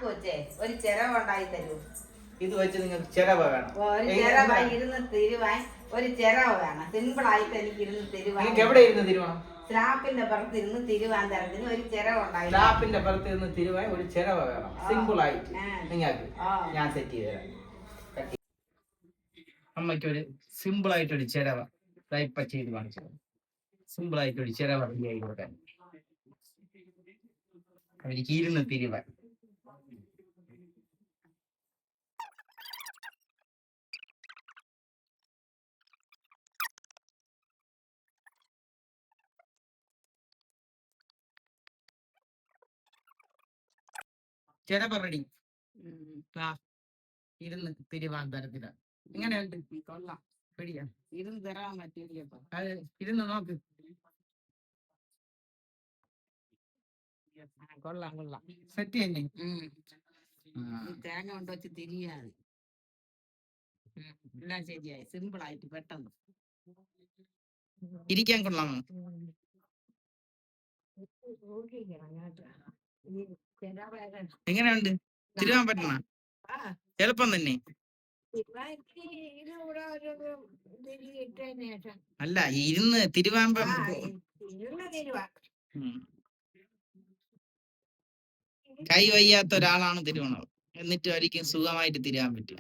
ചാക്ക് വെച്ചേ ഒരു ചിരവ ഉണ്ടായി തരൂ. ഇത് വെച്ച് നിങ്ങൾക്ക് ചിരവ വേണം. ഒരു ചിരവ ഇരുന്ന് തിരുവാൻ ഒരു ചിരവ വേണം. സിമ്പിൾ ആയിട്ട് എനിക്ക് ഇരുന്ന് തിരുവാൻ. നിങ്ങൾക്ക് എവിടെ ഇരുന്ന് തിരുവണം? സ്ലാപ്പിന്റെ പുറത്ത് ഇരുന്ന് തിരുവാൻ തരത്തിന് ഒരു ചിരവ ഉണ്ടായി. സ്ലാപ്പിന്റെ പുറത്ത് ഇരുന്ന് തിരുവാൻ ഒരു ചിരവ വേണം. സിമ്പിൾ ആയിട്ട് നിങ്ങൾക്ക് ഞാൻ സെറ്റ് ചെയ്ത് തരാം. അമ്മയ്ക്ക് ഒരു സിമ്പിൾ ആയിട്ടൊരു ചിരവ ഇപ്പ ചെയ്ത് കാണിച്ചു. സിമ്പിൾ ആയിട്ടൊരു ചിരവ റെഡിയായി കൊടുക്കാൻ അവർക്ക് ഇരുന്ന് തിരുവാൻ. ചിരവ റെഡി. ഇരുന്ന് തിരുവാൻ തരത്തിലാണ്. എങ്ങനെയുണ്ട്? കൊള്ളാം. പേടിയാ ഇരുന്ന് തരാൻ പറ്റില്ല. അത് ഇരുന്ന് നോക്ക്. കൊള്ളാം കൊള്ളാം. സെറ്റ് തന്നെ. തേങ്ങ കൊണ്ട് വെച്ച് തിരിയാതെ എല്ലാം ശരിയായി. സിമ്പിൾ ആയിട്ട് പെട്ടെന്ന് ഇരിക്കാൻ കൊള്ളാമോ? എങ്ങനെയുണ്ട്? തിരുവാൻ പറ്റണ? എളുപ്പം തന്നെ. അല്ല ഇരുന്ന് തിരുവാൻ കൈ വയ്യാത്ത ഒരാളാണ് തിരുവണത്. എന്നിട്ട് ഒരിക്കലും സുഖമായിട്ട് തിരുവാൻ പറ്റും.